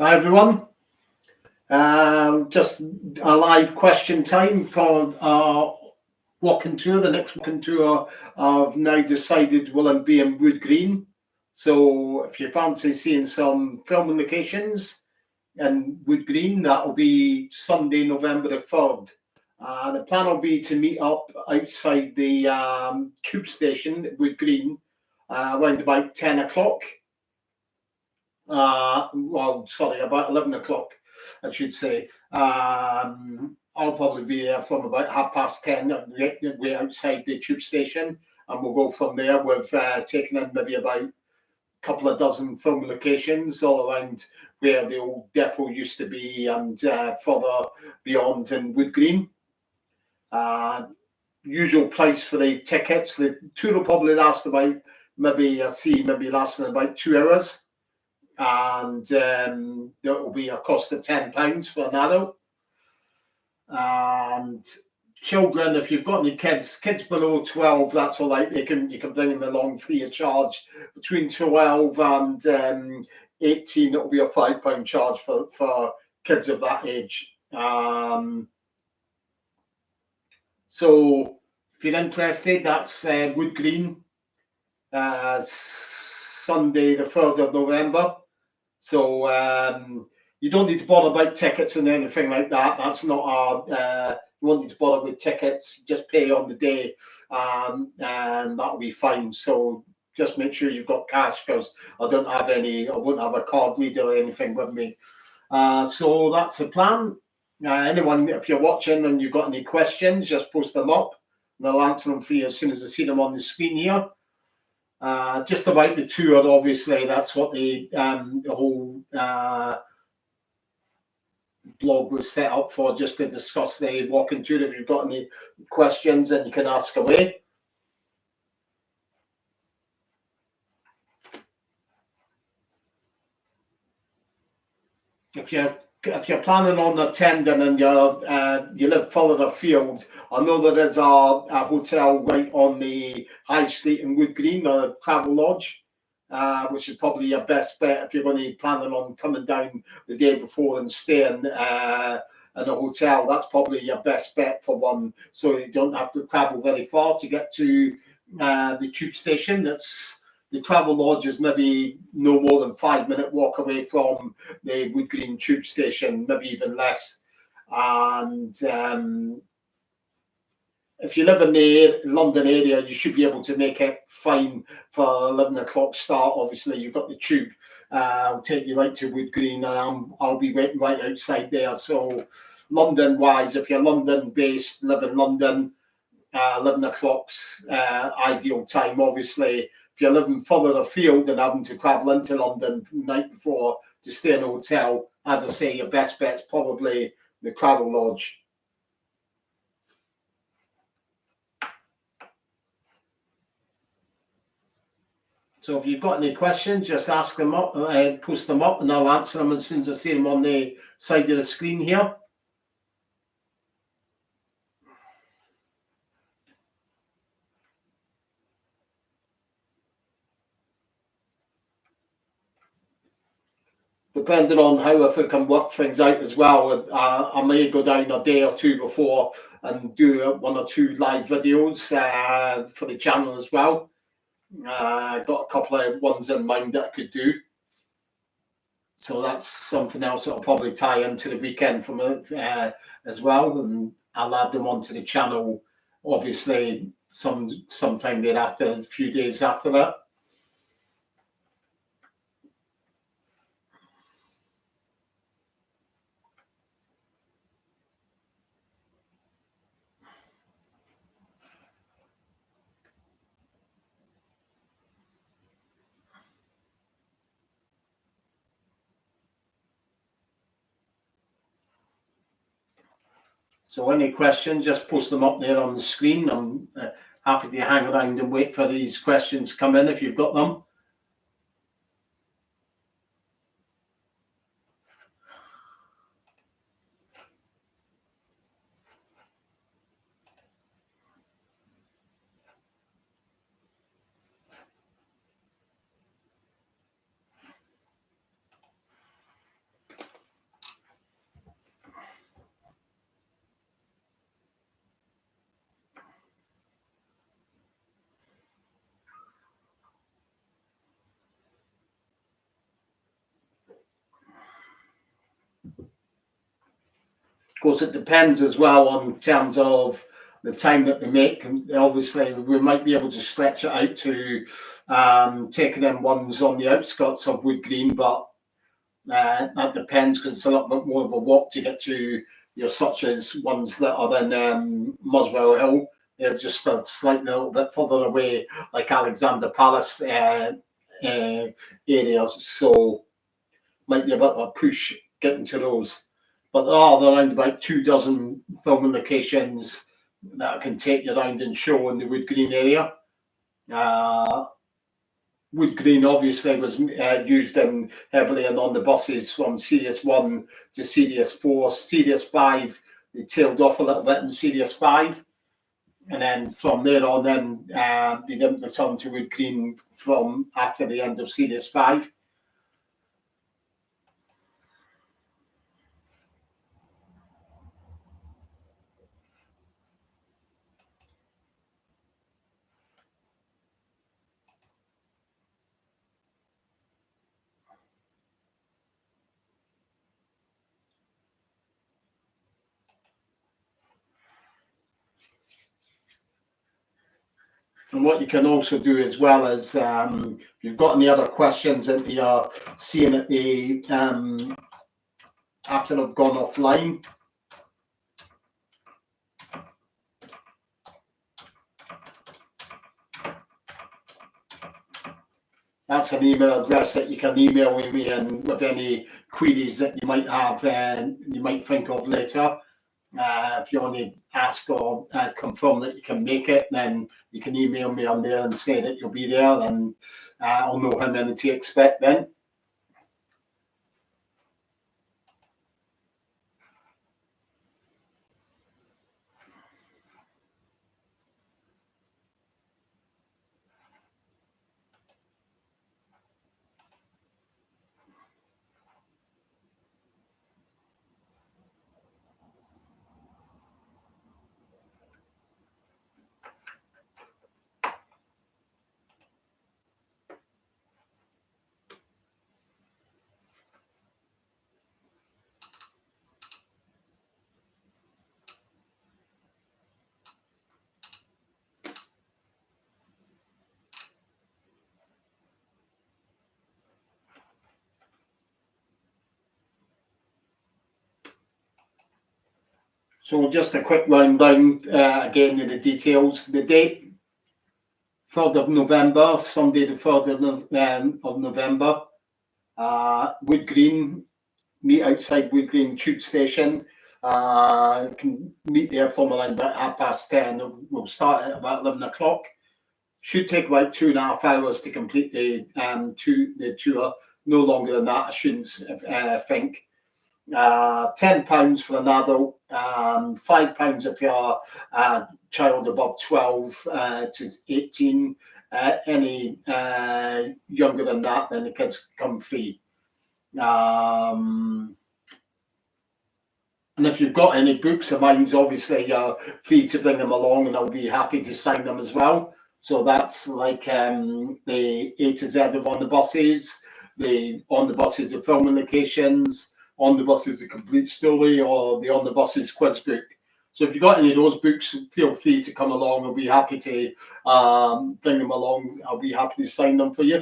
Hi everyone. Just a live question time for our walking tour. The next walking tour I've now decided will be in Wood Green. So if you fancy seeing some filming locations in Wood Green, that will be Sunday, November the 3rd. The plan will be to meet up outside the tube station at Wood Green around about 10 o'clock. About 11 o'clock, I should say. I'll probably be there from about 10:30. We're outside the tube station, and we'll go from there. We've taken in maybe about a couple of dozen film locations all around where the old depot used to be and further beyond in Wood Green. Usual price for the tickets. The tour will probably last about maybe lasting about 2 hours. And there will be a cost of £10 for an adult. And children, if you've got any kids below 12, that's all right. You can bring them along free of charge. Between 12 and 18, it will be a £5 charge for kids of that age. So if you're interested, that's Wood Green, Sunday the 3rd of November. So you don't need to bother about tickets and anything like that. That's not our. You won't need to bother with tickets. Just pay on the day, and that'll be fine. So just make sure you've got cash, because I don't have any. I won't have a card reader or anything with me. So that's the plan. Anyone, if you're watching and you've got any questions, just post them up, and I'll answer them for you as soon as I see them on the screen here. Just about the tour, obviously, that's what the whole blog was set up for, just to discuss the walking tour. If you've got any questions, then you can ask away. If you're planning on attending and you live further afield, I know there is a hotel right on the high street in Wood Green, a travel lodge, which is probably your best bet if you're going to be planning on coming down the day before and staying in a hotel. That's probably your best bet for one, so you don't have to travel very far to get to the tube station. The travel lodge is maybe no more than 5-minute walk away from the Wood Green tube station, maybe even less. And if you live in the London area, you should be able to make it fine for 11 o'clock start. Obviously, you've got the tube. I'll take you right to Wood Green, and I'll be waiting right outside there. So London-wise, if you're London-based, live in London, 11 o'clock's ideal time. Obviously, if you're living further afield and having to travel into London the night before to stay in a hotel, as I say, your best bet's probably the travel lodge. So if you've got any questions, just ask them up, post them up, and I'll answer them as soon as I see them on the side of the screen here. Depending on how, if I can work things out as well, I may go down a day or two before and do 1 or 2 live videos for the channel as well. I've got a couple of ones in mind that I could do. So that's something else that'll probably tie into the weekend from as well, and I'll add them onto the channel, obviously, sometime thereafter, a few days after that. So any questions, just post them up there on the screen. I'm happy to hang around and wait for these questions to come in if you've got them. course, it depends as well on terms of the time that they make. And obviously, we might be able to stretch it out to taking them ones on the outskirts of Wood Green, but that depends because it's a little bit more of a walk to get to such as ones that are in Muswell Hill. They're just a slightly little bit further away, like Alexander Palace areas. So might be a bit of a push getting to those. But there are around about 24 filming locations that can take you around and show in the Wood Green area. Wood Green obviously was used heavily and on the buses from Series 1 to Series 4. Series 5, they tailed off a little bit in Series 5. And then from there on, they didn't return to Wood Green from after the end of Series 5. And what you can also do as well is, if you've got any other questions that you are seeing at the after I've gone offline, that's an email address that you can email me and with any queries that you might have and you might think of later. If you want to ask or confirm that you can make it, then you can email me on there and say that you'll be there, and I'll know how many to expect then. So just a quick rundown again in the details. The date, 3rd of November, Sunday the 3rd of November, Wood Green, meet outside Wood Green Tube Station. You can meet there from around about 10:30. We'll start at about 11 o'clock. Should take about 2.5 hours to complete the tour. No longer than that, I shouldn't think. £10 for an adult, £5 if you're a child above 12 to 18. Any younger than that, then the kids come free. And if you've got any books of mine, obviously you're free to bring them along, and I'll be happy to sign them as well. So that's like the A to Z of On the Buses, On the Buses of filming locations, On the Buses a complete story, or the On the Buses quiz book. So if you've got any of those books, feel free to come along. I'll be happy to bring them along. I'll be happy to sign them for you.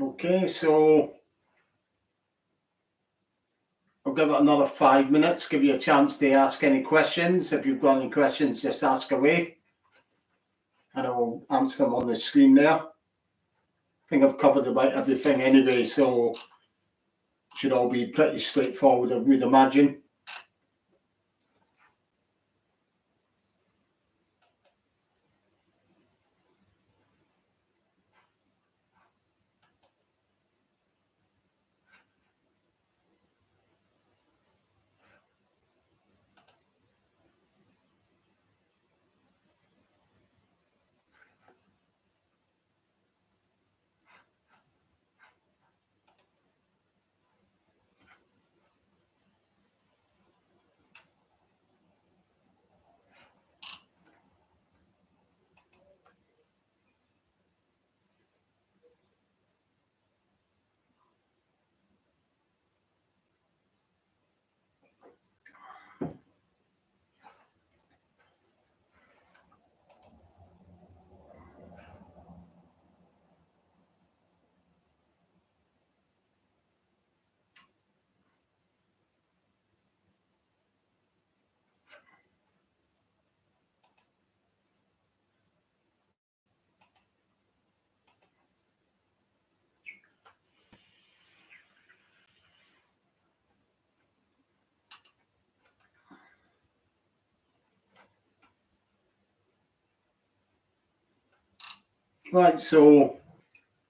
Okay, so I'll give it another 5 minutes, give you a chance to ask any questions. If you've got any questions, just ask away, and I'll answer them on the screen there. I think I've covered about everything anyway, so Should all be pretty straightforward, I would imagine. Right, so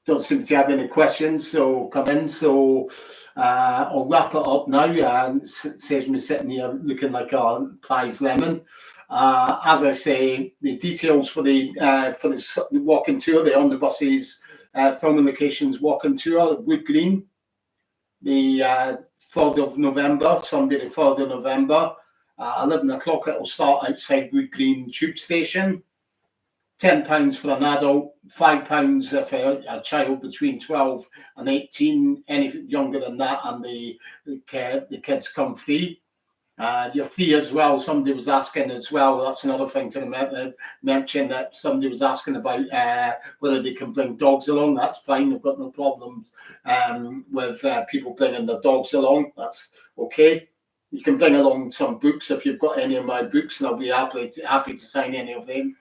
don't seem to have any questions, so come in. So I'll wrap it up now. Saves me sitting here looking like a prize lemon. As I say, the details for the walking tour, the omnibuses, filming locations walking tour, Wood Green, the 3rd of November, Sunday the 3rd of November, 11 o'clock. It will start outside Wood Green Tube Station. £10 for an adult, £5 for a child between 12 and 18. Anything younger than that, and the kids come free. You're free as well. Somebody was asking as well. That's another thing to mention, that somebody was asking about whether they can bring dogs along. That's fine. I've got no problems with people bringing their dogs along. That's okay. You can bring along some books if you've got any of my books, and I'll be happy to sign any of them.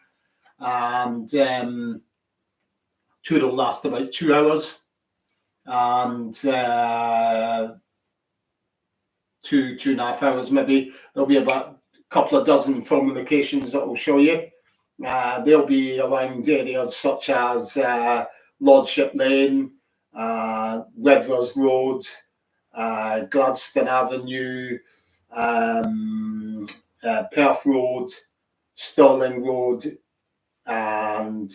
And tour will last about 2 hours, and 2.5 hours maybe. There'll be about a couple of dozen filming locations that will show you. They'll be around areas such as Lordship Lane, Redvers Road, Gladstone Avenue, Perth Road, Stirling Road, and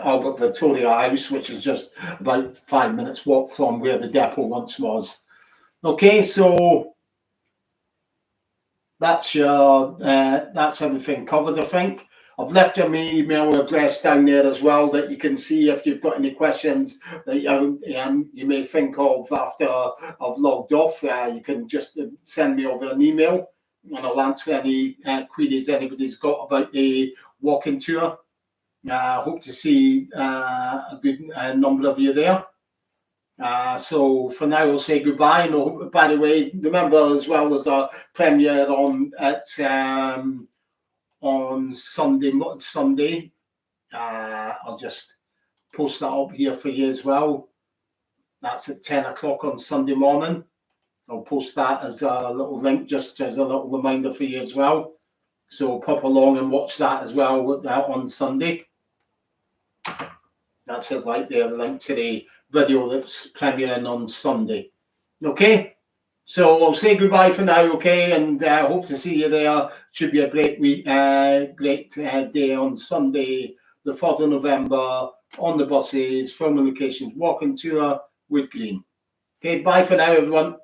Albert Victoria House, which is just about 5 minutes walk from where the depot once was. Okay, so that's everything covered, I think. I've left your email address down there as well, that you can see if you've got any questions that you may think of after I've logged off. You can just send me over an email, and I'll answer any queries anybody's got about the walking tour. Hope to see a good number of you there. So for now, we'll say goodbye. And by the way, remember as well, there's a premiere on Sunday. I'll just post that up here for you as well. That's at 10 o'clock on Sunday morning. I'll post that as a little link, just as a little reminder for you as well. So pop along and watch that as well on Sunday. That's it right there, the link to the video that's premiering on Sunday. Okay? So I'll say goodbye for now, okay, and hope to see you there. Should be a great week, great day on Sunday, the 4th of November, on the buses, filming locations, walking tour, Wood Green. Okay, bye for now, everyone.